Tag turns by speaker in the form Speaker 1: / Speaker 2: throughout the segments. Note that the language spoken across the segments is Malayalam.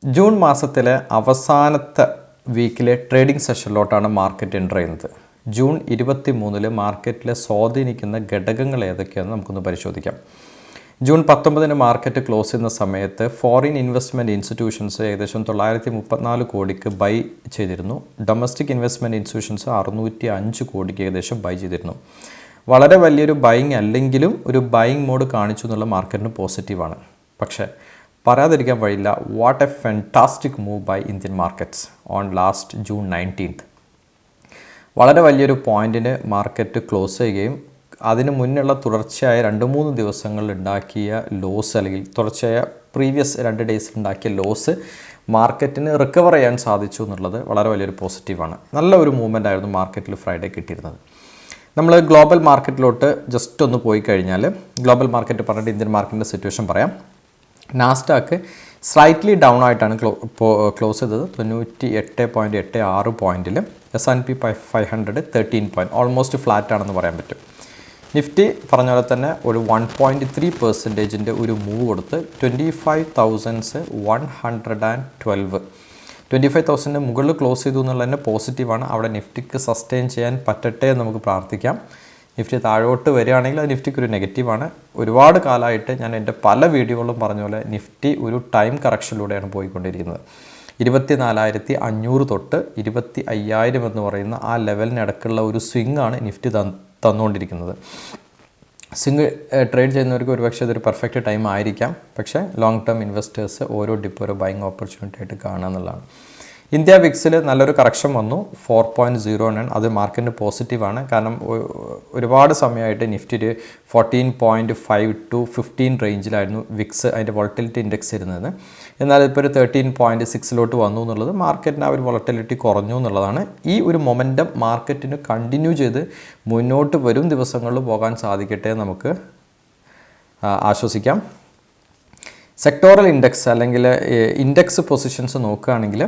Speaker 1: ജൂൺ മാസത്തിലെ അവസാനത്തെ വീക്കിലെ ട്രേഡിംഗ് സെഷനിലോട്ടാണ് മാർക്കറ്റ് എൻ്റർ ചെയ്യുന്നത്. ജൂൺ 23 മാർക്കറ്റിലെ സ്വാധീനിക്കുന്ന ഘടകങ്ങൾ ഏതൊക്കെയാണെന്ന് നമുക്കൊന്ന് പരിശോധിക്കാം. ജൂൺ 19 മാർക്കറ്റ് ക്ലോസ് ചെയ്യുന്ന സമയത്ത് ഫോറിൻ ഇൻവെസ്റ്റ്മെൻറ്റ് ഇൻസ്റ്റിറ്റ്യൂഷൻസ് ഏകദേശം 934 കോടിക്ക് ബൈ ചെയ്തിരുന്നു. ഡൊമസ്റ്റിക് ഇൻവെസ്റ്റ്മെൻറ്റ് ഇൻസ്റ്റിറ്റ്യൂഷൻസ് 605 കോടിക്ക് ഏകദേശം ബൈ ചെയ്തിരുന്നു. വളരെ വലിയൊരു ബൈങ് അല്ലെങ്കിലും ഒരു ബൈങ് മോഡ് കാണിച്ചു എന്നുള്ള മാർക്കറ്റിന് പോസിറ്റീവാണ്. പക്ഷേ പറയാതിരിക്കാൻ വഴിയില്ല, what a fantastic move by Indian markets on last June 19. വളരെ വലിയൊരു പോയിൻറ്റിന് മാർക്കറ്റ് ക്ലോസ് ചെയ്യുകയും അതിന് മുന്നുള്ള തുടർച്ചയായ 2-3 ദിവസങ്ങളിൽ ഉണ്ടാക്കിയ ലോസ്, അല്ലെങ്കിൽ തുടർച്ചയായ പ്രീവിയസ് 2 ഡേയ്സിൽ ഉണ്ടാക്കിയ ലോസ് മാർക്കറ്റിന് റിക്കവർ ചെയ്യാൻ സാധിച്ചു എന്നുള്ളത് വളരെ വലിയൊരു പോസിറ്റീവാണ്. നല്ല ഒരു മൂവ്മെൻ്റ് ആയിരുന്നു മാർക്കറ്റിൽ ഫ്രൈഡേ കിട്ടിയിരുന്നത്. നമ്മൾ ഗ്ലോബൽ മാർക്കറ്റിലോട്ട് ജസ്റ്റ് ഒന്ന് പോയി കഴിഞ്ഞാൽ, ഗ്ലോബൽ മാർക്കറ്റ് പറഞ്ഞിട്ട് ഇന്ത്യൻ മാർക്കറ്റിൻ്റെ സിറ്റുവേഷൻ പറയാം. നാസ്ഡാക്ക് സ്ലൈറ്റ്ലി ഡൗൺ ആയിട്ടാണ് ക്ലോസ് ചെയ്തത് 98.86 പോയിൻറ്റിൽ. S&P 500 13 പോയിൻറ്റ്, ഓൾമോസ്റ്റ് ഫ്ലാറ്റ് ആണെന്ന് പറയാൻ പറ്റും. നിഫ്റ്റി പറഞ്ഞ പോലെ തന്നെ ഒരു 1.3% ഒരു മൂവ് കൊടുത്ത് 25,112 25,000 മുകളിൽ ക്ലോസ് ചെയ്തു എന്നുള്ളത് തന്നെ പോസിറ്റീവാണ്. അവിടെ നിഫ്റ്റിക്ക് സസ്റ്റെയിൻ ചെയ്യാൻ പറ്റട്ടെ എന്ന് നമുക്ക് പ്രാർത്ഥിക്കാം. നിഫ്റ്റി താഴോട്ട് വരികയാണെങ്കിൽ അത് നിഫ്റ്റിക്ക് ഒരു നെഗറ്റീവാണ്. ഒരുപാട് കാലമായിട്ട് ഞാൻ എൻ്റെ പല വീഡിയോകളിലും പറഞ്ഞ പോലെ നിഫ്റ്റി ഒരു ടൈം കറക്ഷനിലൂടെയാണ് പോയിക്കൊണ്ടിരിക്കുന്നത്. 24,500 തൊട്ട് 25,000 എന്ന് പറയുന്ന ആ ലെവലിനിടക്കുള്ള ഒരു സ്വിംഗ് ആണ് നിഫ്റ്റി തന്നുകൊണ്ടിരിക്കുന്നത്. സ്വിംഗ് ട്രേഡ് ചെയ്യുന്നവർക്ക് ഒരുപക്ഷെ ഇതൊരു പെർഫെക്റ്റ് ടൈം ആയിരിക്കാം. പക്ഷേ ലോങ് ടേം ഇൻവെസ്റ്റേഴ്സ് ഓരോ ഡിപ്പ് ഒരു ബൈങ് ഓപ്പർച്യൂണിറ്റി ആയിട്ട് കാണുക എന്നുള്ളതാണ്. ഇന്ത്യ വിക്സിൽ നല്ലൊരു കറക്ഷൻ വന്നു 4.09. അത് മാർക്കറ്റിന് പോസിറ്റീവാണ്. കാരണം ഒരുപാട് സമയമായിട്ട് നിഫ്റ്റി 14.5 to 15 റേഞ്ചിലായിരുന്നു വിക്സ് അതിൻ്റെ വോളറ്റിലിറ്റി ഇൻഡെക്സ് ഇരുന്നത്. എന്നാൽ ഇപ്പോൾ ഒരു 13.6 വന്നു എന്നുള്ളത് മാർക്കറ്റിന് ആ ഒരു വോളറ്റിലിറ്റി കുറഞ്ഞു എന്നുള്ളതാണ്. ഈ ഒരു മൊമെൻറ്റം മാർക്കറ്റിന് കണ്ടിന്യൂ ചെയ്ത് മുന്നോട്ട് വരും ദിവസങ്ങളിൽ പോകാൻ സാധിക്കട്ടെ നമുക്ക് ആശ്വസിക്കാം. സെക്ടോറൽ ഇൻഡെക്സ് അല്ലെങ്കിൽ ഇൻഡെക്സ് പൊസിഷൻസ് നോക്കുകയാണെങ്കിൽ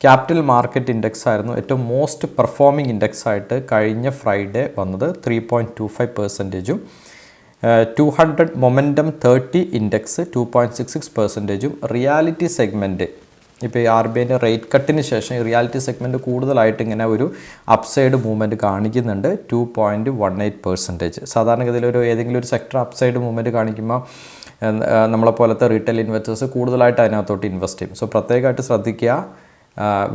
Speaker 1: ക്യാപിറ്റൽ മാർക്കറ്റ് ഇൻഡെക്സ് ആയിരുന്നു ഏറ്റവും മോസ്റ്റ് പെർഫോമിംഗ് ഇൻഡെക്സ് ആയിട്ട് കഴിഞ്ഞ ഫ്രൈഡേ വന്നത് 3.25%. 200 മൊമെൻറ്റം 30 ഇൻഡെക്സ് 2.66%. റിയാലിറ്റി സെഗ്മെൻറ്റ് ഇപ്പോൾ ഈ RBIൻ്റെ റേറ്റ് കട്ടിന് ശേഷം റിയാലിറ്റി സെഗ്മെൻറ്റ് കൂടുതലായിട്ട് ഇങ്ങനെ ഒരു അപ്സൈഡ് മൂവ്മെൻറ്റ് കാണിക്കുന്നുണ്ട് 2.18%. സാധാരണഗതിയിൽ ഏതെങ്കിലും ഒരു സെക്ടർ അപ്സൈഡ് മൂവ്മെൻറ്റ് കാണിക്കുമ്പോൾ നമ്മളെപ്പോലത്തെ റീറ്റെയിൽ ഇൻവെസ്റ്റേഴ്സ് കൂടുതലായിട്ട് അതിനകത്തോട്ട് ഇൻവെസ്റ്റ് ചെയ്യും. സോ പ്രത്യേകമായിട്ട് ശ്രദ്ധിക്കുക,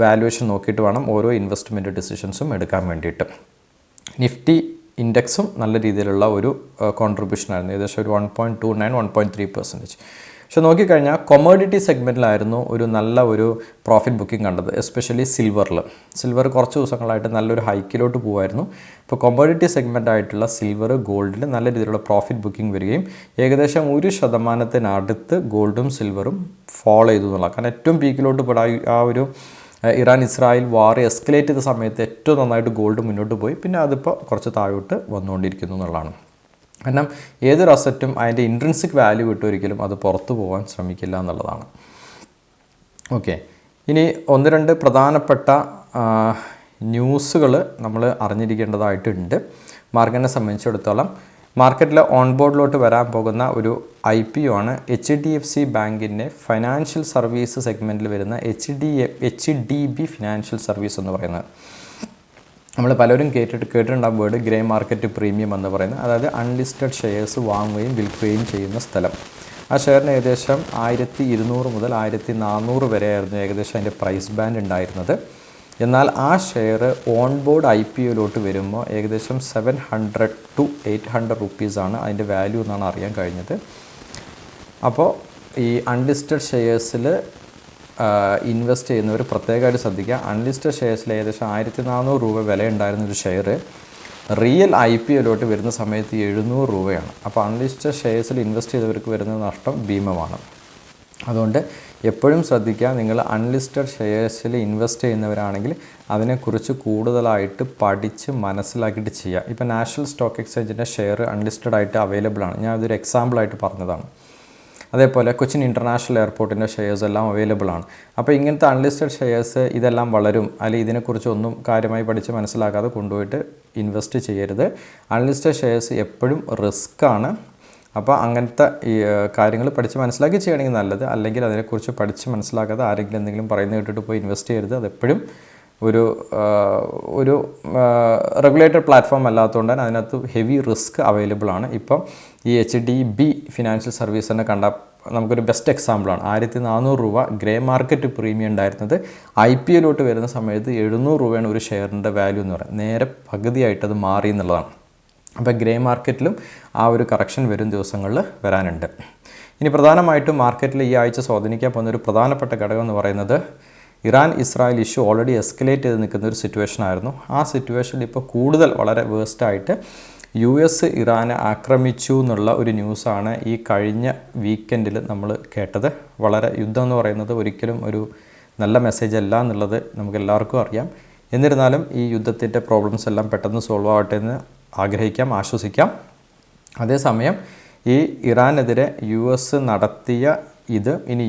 Speaker 1: വാല്യുവേഷൻ നോക്കിയിട്ട് വേണം ഓരോ ഇൻവെസ്റ്റ്മെൻറ്റ് ഡിസിഷൻസും എടുക്കാൻ വേണ്ടിയിട്ട്. നിഫ്റ്റി ഇൻഡെക്സും നല്ല രീതിയിലുള്ള ഒരു കോൺട്രിബ്യൂഷനായിരുന്നു, ഏകദേശം ഒരു 1.29 1.3%. പക്ഷെ നോക്കിക്കഴിഞ്ഞാൽ കൊമോഡിറ്റി സെഗ്മെൻറ്റിലായിരുന്നു ഒരു നല്ല ഒരു പ്രോഫിറ്റ് ബുക്കിംഗ് കണ്ടത്, എസ്പെഷ്യലി സിൽവർ കുറച്ച് ദിവസങ്ങളായിട്ട് നല്ലൊരു ഹൈക്കിലോട്ട് പോകുമായിരുന്നു. ഇപ്പോൾ കൊമോഡിറ്റി സെഗ്മെൻ്റ് ആയിട്ടുള്ള സിൽവർ, ഗോൾഡിൽ നല്ല രീതിയിലുള്ള പ്രോഫിറ്റ് ബുക്കിംഗ് വരികയും ഏകദേശം 1% ഗോൾഡും സിൽവറും ഫോളോ ചെയ്തു എന്നുള്ളത്. കാരണം ഏറ്റവും പീക്കിലോട്ട് ആ ഒരു ഇറാൻ ഇസ്രായേൽ വാർ എസ്കലേറ്റ് ചെയ്ത സമയത്ത് ഏറ്റവും നന്നായിട്ട് ഗോൾഡ് മുന്നോട്ട് പോയി. പിന്നെ അതിപ്പോൾ കുറച്ച് താഴോട്ട് വന്നുകൊണ്ടിരിക്കുന്നു എന്നുള്ളതാണ്. കാരണം ഏതൊരു അസറ്റും അതിൻ്റെ ഇൻട്രിൻസിക് വാല്യൂ വിട്ട് ഒരിക്കലും അത് പുറത്തു പോകാൻ ശ്രമിക്കില്ല എന്നുള്ളതാണ്. ഓക്കെ, ഇനി 1-2 പ്രധാനപ്പെട്ട ന്യൂസുകൾ നമ്മൾ അറിഞ്ഞിരിക്കേണ്ടതായിട്ടുണ്ട്. മാർക്കറ്റിനെ സംബന്ധിച്ചിടത്തോളം മാർക്കറ്റിൽ ഓൺ ബോർഡിലോട്ട് വരാൻ പോകുന്ന ഒരു IPO ആണ് HDFC ബാങ്കിൻ്റെ ഫൈനാൻഷ്യൽ സർവീസ് സെഗ്മെൻറ്റിൽ വരുന്ന HDB ഫിനാൻഷ്യൽ സർവീസ് എന്ന് പറയുന്നത്. നമ്മൾ പലരും കേട്ടിട്ടുണ്ടാകും വേർഡ് ഗ്രേ മാർക്കറ്റ് പ്രീമിയം എന്ന് പറയുന്നത്. അതായത് അൺലിസ്റ്റഡ് ഷെയർസ് വാങ്ങുകയും വിൽക്കുകയും ചെയ്യുന്ന സ്ഥലം. ആ ഷെയറിന് ഏകദേശം 1,200 മുതൽ 1,400 വരെയായിരുന്നു ഏകദേശം അതിൻ്റെ പ്രൈസ് ബാൻഡ് ഉണ്ടായിരുന്നത്. എന്നാൽ ആ ഷെയർ ഓൺ ബോർഡ് IPOയിലോട്ട് വരുമ്പോൾ ഏകദേശം 700 to 800 റുപ്പീസാണ് അതിൻ്റെ വാല്യൂ എന്നാണ് അറിയാൻ കഴിഞ്ഞത്. അപ്പോൾ ഈ അൺലിസ്റ്റഡ് ഷെയർസിൽ ഇൻവെസ്റ്റ് ചെയ്യുന്നവർ പ്രത്യേകമായിട്ട് ശ്രദ്ധിക്കുക. അൺലിസ്റ്റഡ് ഷെയർസിൽ ഏകദേശം 1,400 രൂപ വില ഉണ്ടായിരുന്നൊരു ഷെയർ റിയൽ IPOയിലോട്ട് വരുന്ന സമയത്ത് 700 രൂപയാണ്. അപ്പോൾ അൺലിസ്റ്റഡ് ഷെയർസിൽ ഇൻവെസ്റ്റ് ചെയ്തവർക്ക് വരുന്ന നഷ്ടം ഭീമമാണ്. അതുകൊണ്ട് എപ്പോഴും ശ്രദ്ധിക്കുക, നിങ്ങൾ അൺലിസ്റ്റഡ് ഷെയർസിൽ ഇൻവെസ്റ്റ് ചെയ്യുന്നവരാണെങ്കിൽ അതിനെക്കുറിച്ച് കൂടുതലായിട്ട് പഠിച്ച് മനസ്സിലാക്കിയിട്ട് ചെയ്യുക. ഇപ്പോൾ നാഷണൽ സ്റ്റോക്ക് എക്സ്ചേഞ്ചിൻ്റെ ഷെയർ അൺലിസ്റ്റഡ് ആയിട്ട് അവൈലബിൾ ആണ്. ഞാൻ അതൊരു എക്സാമ്പിളായിട്ട് പറഞ്ഞതാണ്. അതേപോലെ കൊച്ചിൻ ഇൻ്റർനാഷണൽ എയർപോർട്ടിൻ്റെ ഷെയർസ് എല്ലാം അവൈലബിൾ ആണ്. അപ്പോൾ ഇങ്ങനത്തെ അൺലിസ്റ്റഡ് ഷെയർസ് ഇതെല്ലാം വളരും, അല്ലെങ്കിൽ ഇതിനെക്കുറിച്ചൊന്നും കാര്യമായി പഠിച്ച് മനസ്സിലാക്കാതെ കൊണ്ടുപോയിട്ട് ഇൻവെസ്റ്റ് ചെയ്യരുത്. അൺലിസ്റ്റഡ് ഷെയർസ് എപ്പോഴും റിസ്ക്കാണ്. അപ്പോൾ അങ്ങനത്തെ ഈ കാര്യങ്ങൾ പഠിച്ച് മനസ്സിലാക്കി ചെയ്യണമെങ്കിൽ നല്ലത്. അല്ലെങ്കിൽ അതിനെക്കുറിച്ച് പഠിച്ച് മനസ്സിലാക്കാതെ ആരെങ്കിലും എന്തെങ്കിലും പറയുന്നത് കേട്ടിട്ട് പോയി ഇൻവെസ്റ്റ് ചെയ്യരുത്. അതെപ്പോഴും ഒരു റെഗുലേറ്റഡ് പ്ലാറ്റ്ഫോം അല്ലാത്തതുകൊണ്ട് തന്നെ അതിനകത്ത് ഹെവി റിസ്ക് അവൈലബിൾ ആണ്. ഇപ്പം ഈ HDB ഫിനാൻഷ്യൽ സർവീസിനെ കണ്ടാൽ നമുക്കൊരു ബെസ്റ്റ് എക്സാമ്പിളാണ്. 1400 രൂപ ഗ്രേ മാർക്കറ്റ് പ്രീമിയം ഉണ്ടായിരുന്നത് IPOയിലോട്ട് വരുന്ന സമയത്ത് 700 രൂപയാണ് ഒരു ഷെയറിൻ്റെ വാല്യൂ എന്ന് പറയുന്നത്. നേരെ പകുതിയായിട്ടത് മാറി എന്നുള്ളതാണ്. അപ്പോൾ ഗ്രേ മാർക്കറ്റിലും ആ ഒരു കറക്ഷൻ വരും ദിവസങ്ങളിൽ വരാനുണ്ട്. ഇനി പ്രധാനമായിട്ടും മാർക്കറ്റിൽ ഈ ആഴ്ച സ്വാധീനിക്കാൻ പോകുന്ന ഒരു പ്രധാനപ്പെട്ട ഘടകം എന്ന് പറയുന്നത് ഇറാൻ-ഇസ്രായേൽ ഇഷ്യൂ ഓൾറെഡി എസ്കലേറ്റ് ചെയ്ത് നിൽക്കുന്ന ഒരു സിറ്റുവേഷൻ ആയിരുന്നു. ആ സിറ്റുവേഷനിൽ ഇപ്പോൾ കൂടുതൽ വളരെ വേഴ്സ്റ്റായിട്ട് US ഇറാനെ ആക്രമിച്ചു എന്നുള്ള ഒരു ന്യൂസാണ് ഈ കഴിഞ്ഞ വീക്കെൻഡിൽ നമ്മൾ കേട്ടത്. വളരെ യുദ്ധം എന്ന് പറയുന്നത് ഒരിക്കലും ഒരു നല്ല മെസ്സേജ് അല്ല എന്നുള്ളത് നമുക്ക് എല്ലാവർക്കും അറിയാം. എന്നിരുന്നാലും ഈ യുദ്ധത്തിൻ്റെ പ്രോബ്ലംസ് എല്ലാം പെട്ടെന്ന് സോൾവ് ആവട്ടെ എന്ന് ആഗ്രഹിക്കാം, ആശ്വസിക്കാം. അതേസമയം ഈ ഇറാനെതിരെ US നടത്തിയ ഇനി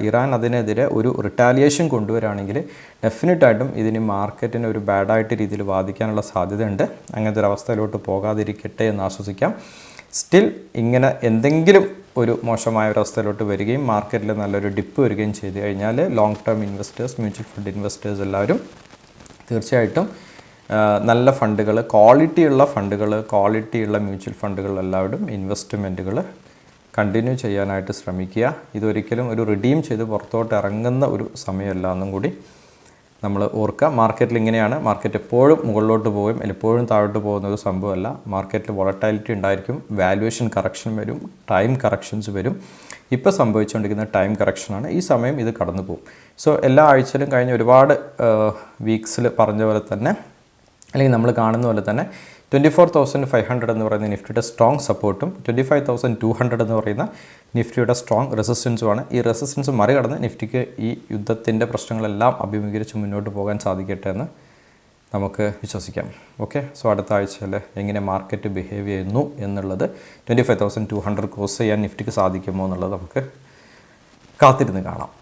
Speaker 1: ഇറാൻ അതിനെതിരെ ഒരു റിട്ടാലിയേഷൻ കൊണ്ടുവരികയാണെങ്കിൽ ഡെഫിനറ്റായിട്ടും ഇതിന് മാർക്കറ്റിനെ ഒരു ബാഡായിട്ട് രീതിയിൽ ബാധിക്കാനുള്ള സാധ്യതയുണ്ട്. അങ്ങനത്തെ ഒരു അവസ്ഥയിലോട്ട് പോകാതിരിക്കട്ടെ എന്ന് ആശ്വസിക്കാം. സ്റ്റിൽ ഇങ്ങനെ എന്തെങ്കിലും ഒരു മോശമായ ഒരവസ്ഥയിലോട്ട് വരികയും മാർക്കറ്റിൽ നല്ലൊരു ഡിപ്പ് വരികയും ചെയ്തു കഴിഞ്ഞാൽ long term investors, mutual fund investors എല്ലാവരും തീർച്ചയായിട്ടും നല്ല ഫണ്ടുകൾ, ക്വാളിറ്റിയുള്ള മ്യൂച്വൽ ഫണ്ടുകൾ എല്ലാവരും ഇൻവെസ്റ്റ്മെൻറ്റുകൾ കണ്ടിന്യൂ ചെയ്യാനായിട്ട് ശ്രമിക്കുക. ഇതൊരിക്കലും ഒരു റിഡീം ചെയ്ത് പുറത്തോട്ട് ഇറങ്ങുന്ന ഒരു സമയമല്ല എന്നും കൂടി നമ്മൾ ഓർക്കുക. മാർക്കറ്റിൽ ഇങ്ങനെയാണ്. മാർക്കറ്റ് എപ്പോഴും മുകളിലോട്ട് പോകും, എപ്പോഴും താഴോട്ട് പോകുന്ന ഒരു സംഭവമല്ല. മാർക്കറ്റിൽ വോളറ്റാലിറ്റി ഉണ്ടായിരിക്കും, വാല്യുവേഷൻ കറക്ഷൻ വരും, ടൈം കറക്ഷൻസ് വരും. ഇപ്പോൾ സംഭവിച്ചുകൊണ്ടിരിക്കുന്ന ടൈം കറക്ഷനാണ്. ഈ സമയം ഇത് കടന്നു പോകും. സോ എല്ലാ ആഴ്ചയിലും കഴിഞ്ഞ ഒരുപാട് വീക്സിൽ പറഞ്ഞ പോലെ തന്നെ, അല്ലെങ്കിൽ നമ്മൾ കാണുന്ന പോലെ തന്നെ 24,500 എന്ന് പറയുന്ന നിഫ്റ്റിയുടെ സ്ട്രോങ് സപ്പോർട്ടും 25,200 എന്ന് പറയുന്ന നിഫ്റ്റിയുടെ സ്ട്രോങ് റെസിസ്റ്റൻസുമാണ്. ഈ റെസിസ്റ്റൻസ് മറികടന്ന് നിഫ്റ്റിക്ക് ഈ യുദ്ധത്തിൻ്റെ പ്രശ്നങ്ങളെല്ലാം അഭിമുഖീകരിച്ച് മുന്നോട്ട് പോകാൻ സാധിക്കട്ടെ എന്ന് നമുക്ക് വിശ്വസിക്കാം. ഓക്കെ, സോ അടുത്ത ആഴ്ചയിൽ എങ്ങനെ മാർക്കറ്റ് ബിഹേവ് ചെയ്യുന്നു എന്നുള്ളത് 25,200 ക്രോസ് ചെയ്യാൻ നിഫ്റ്റിക്ക് സാധിക്കുമോ എന്നുള്ളത് നമുക്ക് കാത്തിരുന്ന് കാണാം.